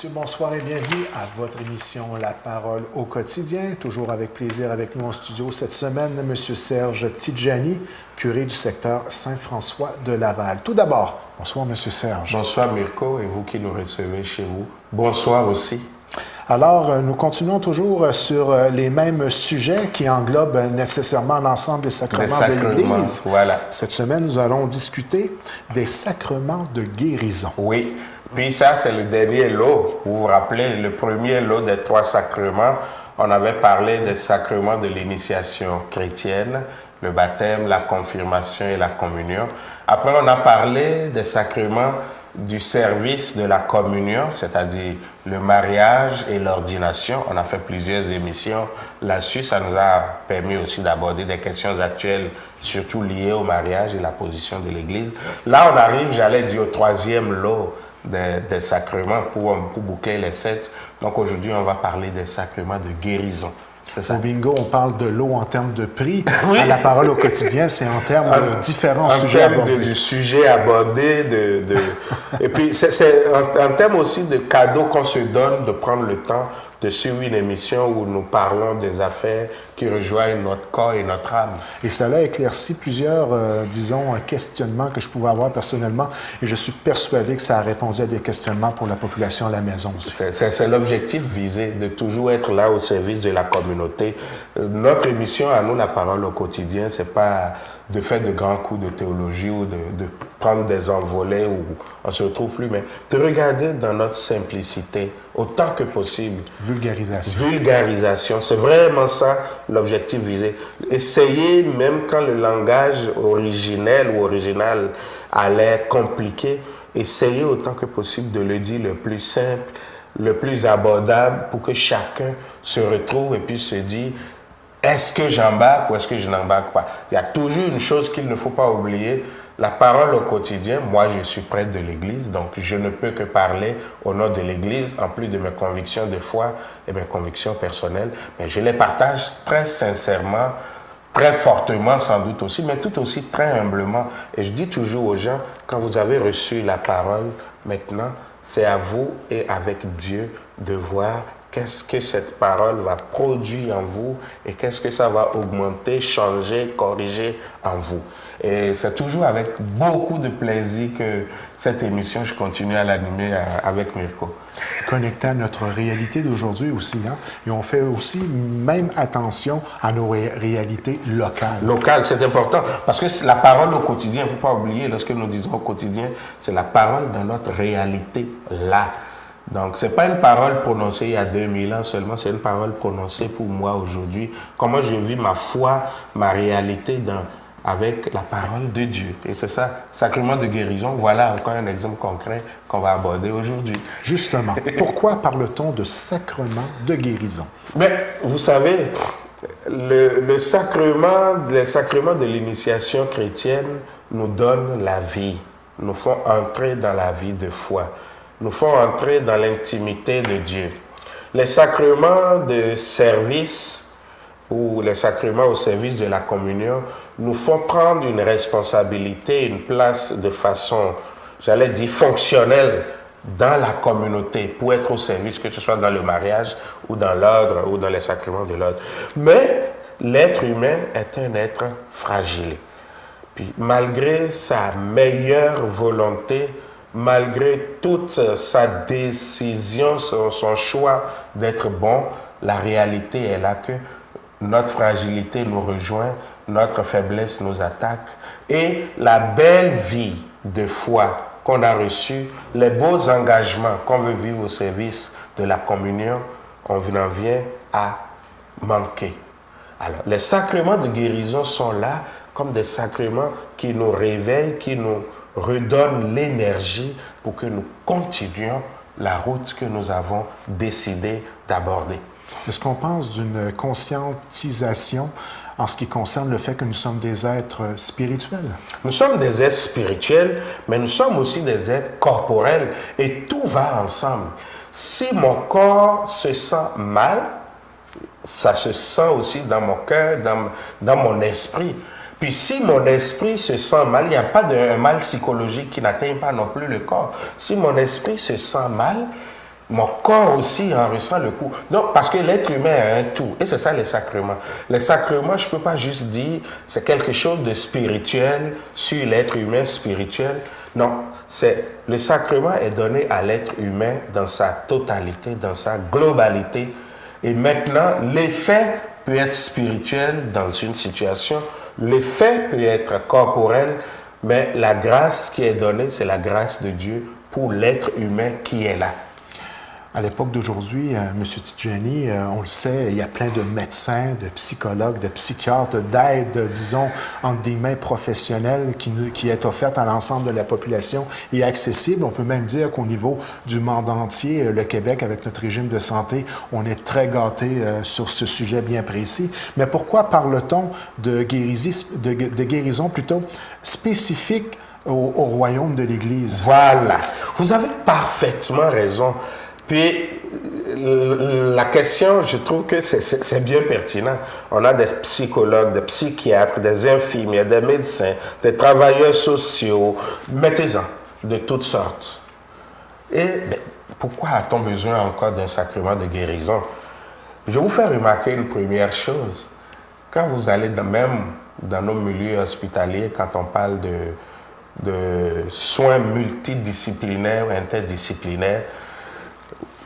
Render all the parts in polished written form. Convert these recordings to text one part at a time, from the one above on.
messieurs, bonsoir et bienvenue à votre émission La Parole au quotidien. Toujours avec plaisir avec nous en studio cette semaine, M. Serge Tidjani, curé du secteur Saint-François de Laval. Tout d'abord, bonsoir M. Serge. Bonsoir Mirko et vous qui nous recevez chez vous. Bonsoir aussi. Alors, nous continuons toujours sur les mêmes sujets qui englobent nécessairement l'ensemble des sacrements de l'Église. Voilà. Cette semaine, nous allons discuter des sacrements de guérison. Oui. Puis ça, c'est le dernier lot. Vous vous rappelez, le premier lot des 3 sacrements, on avait parlé des sacrements de l'initiation chrétienne, le baptême, la confirmation et la communion. Après, on a parlé des sacrements du service de la communion, c'est-à-dire le mariage et l'ordination. On a fait plusieurs émissions là-dessus. Ça nous a permis aussi d'aborder des questions actuelles, surtout liées au mariage et la position de l'Église. Là, on arrive, j'allais dire, au 3e lot des sacrements pour boucler les 7. Donc aujourd'hui, on va parler des sacrements de guérison. Au bingo, on parle de l'eau en termes de prix. Oui. À la parole au quotidien, c'est en termes de différents sujets abordés. Du sujet abordé. Et puis, c'est en termes aussi de cadeaux qu'on se donne de prendre le temps de suivre une émission où nous parlons des affaires qui rejoignent notre corps et notre âme. Et cela éclaircit plusieurs, questionnements que je pouvais avoir personnellement. Et je suis persuadé que ça a répondu à des questionnements pour la population à la maison aussi. C'est l'objectif visé, de toujours être là au service de la communauté. Notre émission à nous, La Parole au quotidien, c'est pas de faire de grands coups de théologie ou de prendre des envolées où on se retrouve plus, mais de regarder dans notre simplicité autant que possible. Vulgarisation. Vulgarisation, c'est vraiment ça l'objectif visé. Essayez, même quand le langage originel ou original a l'air compliqué, essayez autant que possible de le dire le plus simple, le plus abordable pour que chacun se retrouve et puisse se dire: est-ce que j'embarque ou est-ce que je n'embarque pas? Il y a toujours une chose qu'il ne faut pas oublier. La parole au quotidien, moi je suis prêtre de l'Église, donc je ne peux que parler au nom de l'Église, en plus de mes convictions de foi et mes convictions personnelles. Mais je les partage très sincèrement, très fortement sans doute aussi, mais tout aussi très humblement. Et je dis toujours aux gens, quand vous avez reçu la parole, maintenant, c'est à vous et avec Dieu de voir qu'est-ce que cette parole va produire en vous et qu'est-ce que ça va augmenter, changer, corriger en vous. Et c'est toujours avec beaucoup de plaisir que cette émission, je continue à l'animer avec Mirko. Connecté à notre réalité d'aujourd'hui aussi, hein? Et on fait aussi même attention à nos réalités locales. Locales, c'est important. Parce que la parole au quotidien, il ne faut pas oublier, lorsque nous disons au quotidien, c'est la parole dans notre réalité là. Donc, ce n'est pas une parole prononcée il y a 2000 ans seulement, c'est une parole prononcée pour moi aujourd'hui. Comment je vis ma foi, ma réalité avec la parole de Dieu. Et c'est ça, sacrement de guérison. Voilà encore un exemple concret qu'on va aborder aujourd'hui. Justement, pourquoi parle-t-on de sacrement de guérison? Mais vous savez, les sacrements de l'initiation chrétienne nous donnent la vie, nous font entrer dans la vie de foi, nous font entrer dans l'intimité de Dieu. Les sacrements de service ou les sacrements au service de la communion nous font prendre une responsabilité, une place de façon, j'allais dire, fonctionnelle dans la communauté pour être au service, que ce soit dans le mariage ou dans l'ordre ou dans les sacrements de l'ordre. Mais l'être humain est un être fragile. Puis malgré sa meilleure volonté, malgré toute sa décision, son choix d'être bon, la réalité est là que notre fragilité nous rejoint, notre faiblesse nous attaque et la belle vie de foi qu'on a reçue, les beaux engagements qu'on veut vivre au service de la communion, on en vient à manquer. Alors, les sacrements de guérison sont là comme des sacrements qui nous réveillent, qui nous redonnent l'énergie pour que nous continuions la route que nous avons décidé d'aborder. Est-ce qu'on pense d'une conscientisation en ce qui concerne le fait que nous sommes des êtres spirituels? Nous sommes des êtres spirituels, mais nous sommes aussi des êtres corporels et tout va ensemble. Si mon corps se sent mal, ça se sent aussi dans mon cœur, dans mon esprit. Puis si mon esprit se sent mal, il n'y a pas de mal psychologique qui n'atteint pas non plus le corps. Si mon esprit se sent mal, mon corps aussi en ressent le coup. Donc, parce que l'être humain a un tout. Et c'est ça les sacrements. Les sacrements, je ne peux pas juste dire c'est quelque chose de spirituel sur l'être humain spirituel. Non, le sacrement est donné à l'être humain dans sa totalité, dans sa globalité. Et maintenant, l'effet peut être spirituel dans une situation, l'effet peut être corporel, mais la grâce qui est donnée, c'est la grâce de Dieu pour l'être humain qui est là. À l'époque d'aujourd'hui, M. Tidjani, on le sait, il y a plein de médecins, de psychologues, de psychiatres, d'aide, disons, entre guillemets, professionnelle qui est offerte à l'ensemble de la population et accessible. On peut même dire qu'au niveau du monde entier, le Québec, avec notre régime de santé, on est très gâté sur ce sujet bien précis. Mais pourquoi parle-t-on de guérison plutôt spécifique au royaume de l'Église? Voilà. Vous avez parfaitement raison. Puis, la question, je trouve que c'est bien pertinent. On a des psychologues, des psychiatres, des infirmiers, des médecins, des travailleurs sociaux, mettez-en, de toutes sortes. Et pourquoi a-t-on besoin encore d'un sacrement de guérison? Je vais vous faire remarquer une première chose. Quand vous allez même dans nos milieux hospitaliers, quand on parle de soins multidisciplinaires, interdisciplinaires,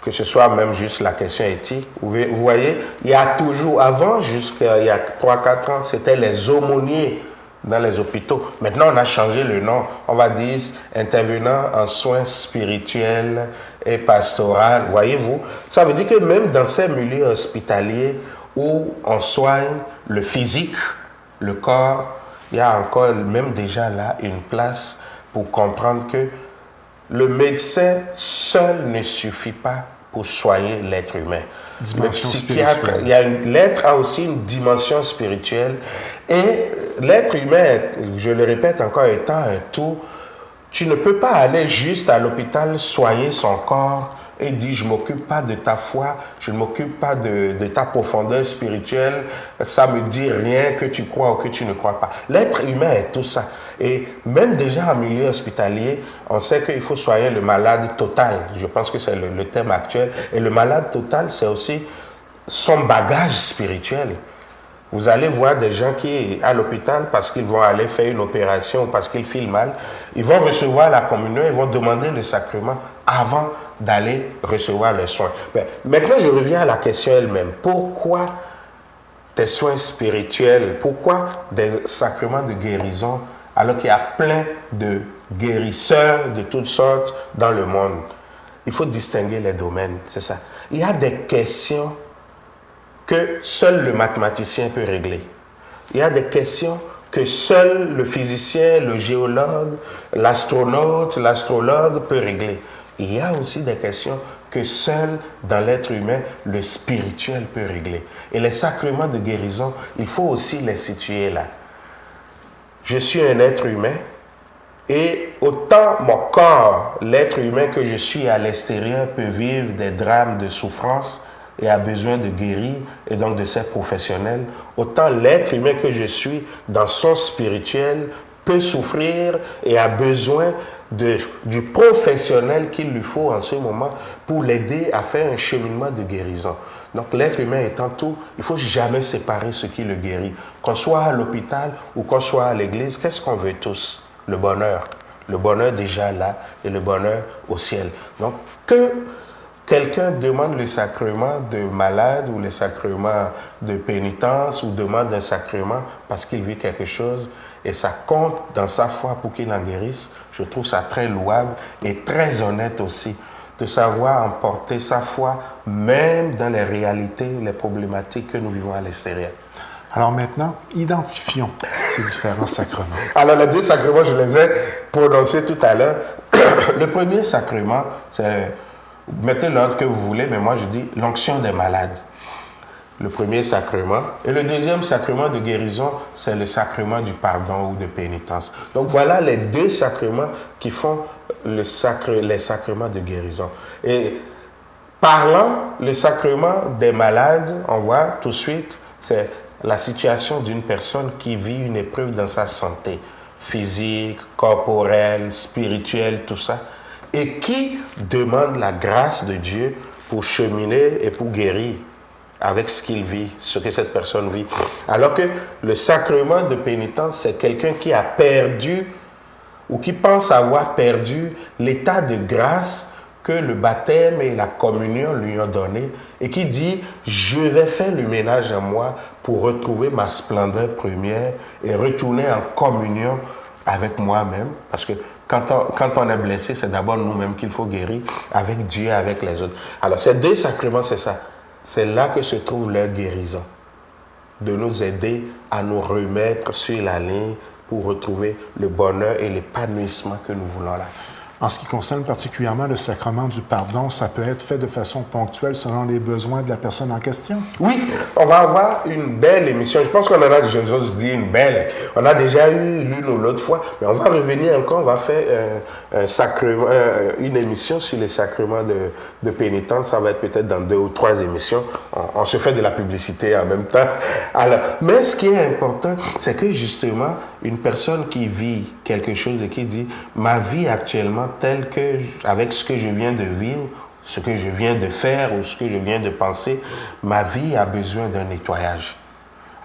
que ce soit même juste la question éthique. Vous voyez, il y a toujours, avant, jusqu'à il y a 3-4 ans, c'était les aumôniers dans les hôpitaux. Maintenant, on a changé le nom. On va dire intervenant en soins spirituels et pastoraux. Voyez-vous, ça veut dire que même dans ces milieux hospitaliers où on soigne le physique, le corps, il y a encore même déjà là une place pour comprendre que le médecin seul ne suffit pas pour soigner l'être humain. Dimension le psychiatre, l'être a aussi une dimension spirituelle. Et l'être humain, je le répète encore, étant un tout, tu ne peux pas aller juste à l'hôpital soigner son corps et dire je ne m'occupe pas de ta foi, je ne m'occupe pas de ta profondeur spirituelle, ça me dit rien que tu crois ou que tu ne crois pas. L'être humain est tout ça. Et même déjà en milieu hospitalier, on sait qu'il faut soigner le malade total. Je pense que c'est le thème actuel. Et le malade total, c'est aussi son bagage spirituel. Vous allez voir des gens qui, à l'hôpital, parce qu'ils vont aller faire une opération ou parce qu'ils filent mal, ils vont recevoir la communion, ils vont demander le sacrement avant d'aller recevoir les soins. Mais maintenant, je reviens à la question elle-même. Pourquoi des soins spirituels? Pourquoi des sacrements de guérison alors qu'il y a plein de guérisseurs de toutes sortes dans le monde? Il faut distinguer les domaines, c'est ça. Il y a des questions que seul le mathématicien peut régler. Il y a des questions que seul le physicien, le géologue, l'astronaute, l'astrologue peut régler. Il y a aussi des questions que seul dans l'être humain, le spirituel peut régler. Et les sacrements de guérison, il faut aussi les situer là. Je suis un être humain et autant mon corps, l'être humain que je suis à l'extérieur, peut vivre des drames de souffrance et a besoin de guérir et donc de ces professionnels, autant l'être humain que je suis dans son spirituel peut souffrir et a besoin du professionnel qu'il lui faut en ce moment pour l'aider à faire un cheminement de guérison. Donc l'être humain étant tout, il ne faut jamais séparer ce qui le guérit. Qu'on soit à l'hôpital ou qu'on soit à l'église, qu'est-ce qu'on veut tous? Le bonheur. Le bonheur déjà là et le bonheur au ciel. Donc que quelqu'un demande le sacrement de malade ou le sacrement de pénitence ou demande un sacrement parce qu'il vit quelque chose et ça compte dans sa foi pour qu'il en guérisse, je trouve ça très louable et très honnête aussi de savoir emporter sa foi même dans les réalités, les problématiques que nous vivons à l'extérieur. Alors maintenant, identifions ces différents sacrements. Alors les deux sacrements, je les ai prononcés tout à l'heure. Le premier sacrement, c'est... Mettez l'ordre que vous voulez, mais moi je dis l'onction des malades. Le premier sacrement. Et le deuxième sacrement de guérison, c'est le sacrement du pardon ou de pénitence. Donc voilà les deux sacrements qui font les sacrements de guérison. Et parlant, le sacrement des malades, on voit tout de suite, c'est la situation d'une personne qui vit une épreuve dans sa santé, physique, corporelle, spirituelle, tout ça. et qui demande la grâce de Dieu pour cheminer et pour guérir avec ce qu'il vit, ce que cette personne vit. Alors que le sacrement de pénitence, c'est quelqu'un qui a perdu ou qui pense avoir perdu l'état de grâce que le baptême et la communion lui ont donné et qui dit « Je vais faire le ménage en moi pour retrouver ma splendeur première et retourner en communion avec moi-même. » Parce que quand on est blessé, c'est d'abord nous-mêmes qu'il faut guérir avec Dieu, avec les autres. Alors ces deux sacrements, c'est ça. C'est là que se trouve leur guérison. De nous aider à nous remettre sur la ligne pour retrouver le bonheur et l'épanouissement que nous voulons là. En ce qui concerne particulièrement le sacrement du pardon, ça peut être fait de façon ponctuelle selon les besoins de la personne en question? Oui, on va avoir une belle émission. Je pense qu'on en a, j'ose dire une belle. On a déjà eu l'une ou l'autre fois, mais on va revenir encore, on va faire une émission sur les sacrements de pénitence. Ça va être peut-être dans 2 ou 3 émissions. On se fait de la publicité en même temps. Alors, mais ce qui est important, c'est que justement, une personne qui vit quelque chose et qui dit « Ma vie actuellement, telle que, avec ce que je viens de vivre, ce que je viens de faire ou ce que je viens de penser, ma vie a besoin d'un nettoyage. »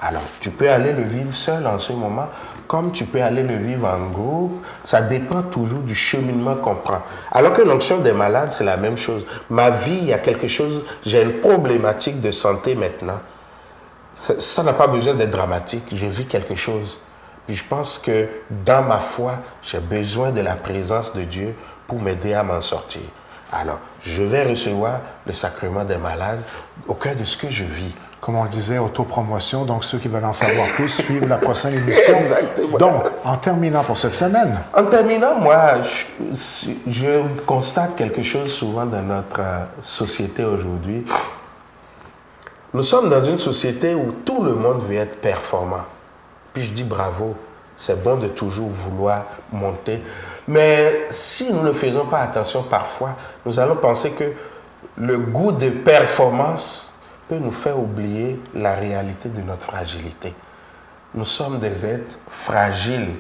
Alors, tu peux aller le vivre seul en ce moment, comme tu peux aller le vivre en groupe. Ça dépend toujours du cheminement qu'on prend. Alors que l'onction des malades, c'est la même chose. Ma vie, il y a quelque chose, j'ai une problématique de santé maintenant. Ça n'a pas besoin d'être dramatique. Je vis quelque chose. Puis je pense que dans ma foi, j'ai besoin de la présence de Dieu pour m'aider à m'en sortir. Alors, je vais recevoir le sacrement des malades au cœur de ce que je vis. Comme on le disait, autopromotion, donc ceux qui veulent en savoir plus suivent la prochaine émission. Exactement. Donc, en terminant pour cette semaine. En terminant, moi, je constate quelque chose souvent dans notre société aujourd'hui. Nous sommes dans une société où tout le monde veut être performant. Puis je dis bravo, c'est bon de toujours vouloir monter. Mais si nous ne faisons pas attention parfois, nous allons penser que le goût de performance peut nous faire oublier la réalité de notre fragilité. Nous sommes des êtres fragiles.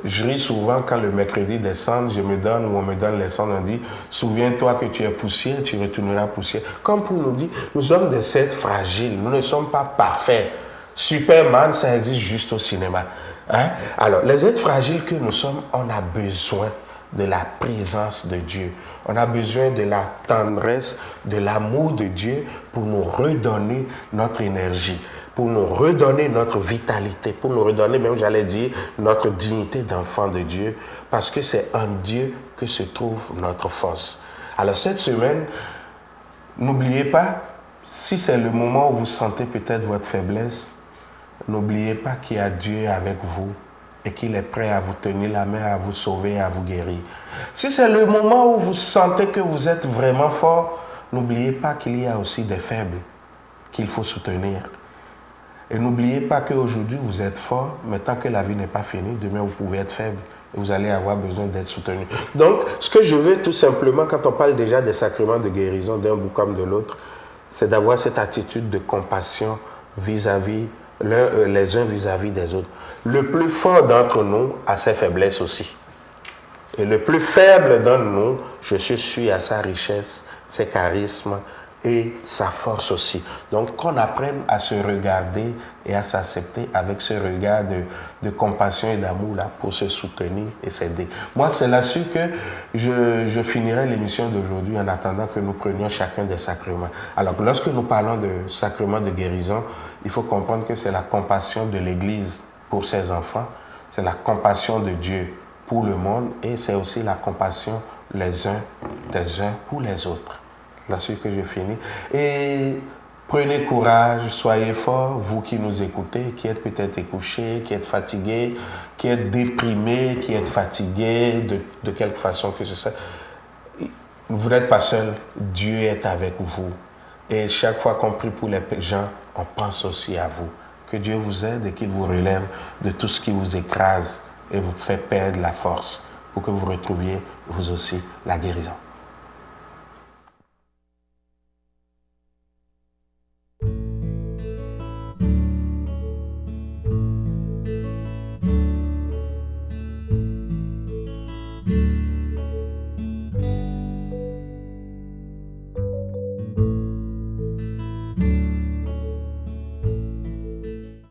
Je ris souvent quand le mercredi des cendres, je me donne ou on me donne les cendres, on dit « Souviens-toi que tu es poussière, tu retourneras poussière ». Comme pour nous dire, nous sommes des êtres fragiles, nous ne sommes pas parfaits. Superman, ça existe juste au cinéma. Hein? Alors, les êtres fragiles que nous sommes, on a besoin de la présence de Dieu. On a besoin de la tendresse, de l'amour de Dieu pour nous redonner notre énergie, pour nous redonner notre vitalité, pour nous redonner, même j'allais dire, notre dignité d'enfant de Dieu, parce que c'est en Dieu que se trouve notre force. Alors, cette semaine, n'oubliez pas, si c'est le moment où vous sentez peut-être votre faiblesse, n'oubliez pas qu'il y a Dieu avec vous et qu'il est prêt à vous tenir la main, à vous sauver, à vous guérir. Si c'est le moment où vous sentez que vous êtes vraiment fort, n'oubliez pas qu'il y a aussi des faibles qu'il faut soutenir. Et n'oubliez pas qu'aujourd'hui vous êtes fort, mais tant que la vie n'est pas finie, demain vous pouvez être faible et vous allez avoir besoin d'être soutenu. Donc, ce que je veux tout simplement, quand on parle déjà des sacrements de guérison d'un bout comme de l'autre, c'est d'avoir cette attitude de compassion vis-à-vis les uns vis-à-vis des autres. Le plus fort d'entre nous a ses faiblesses aussi. Et le plus faible d'entre nous, je suis à sa richesse, ses charismes et sa force aussi. Donc, qu'on apprenne à se regarder et à s'accepter avec ce regard de compassion et d'amour là pour se soutenir et s'aider. Moi, c'est là-dessus que je finirai l'émission d'aujourd'hui en attendant que nous prenions chacun des sacrements. Alors, lorsque nous parlons de sacrement de guérison, il faut comprendre que c'est la compassion de l'Église pour ses enfants, c'est la compassion de Dieu pour le monde et c'est aussi la compassion les uns des uns pour les autres. Là-dessus que je finis. Et prenez courage, soyez forts, vous qui nous écoutez, qui êtes peut-être couchés, qui êtes fatigués, qui êtes déprimés, qui êtes fatigués de quelque façon que ce soit. Vous n'êtes pas seul, Dieu est avec vous. Et chaque fois qu'on prie pour les gens, on pense aussi à vous. Que Dieu vous aide et qu'il vous relève de tout ce qui vous écrase et vous fait perdre la force pour que vous retrouviez vous aussi la guérison.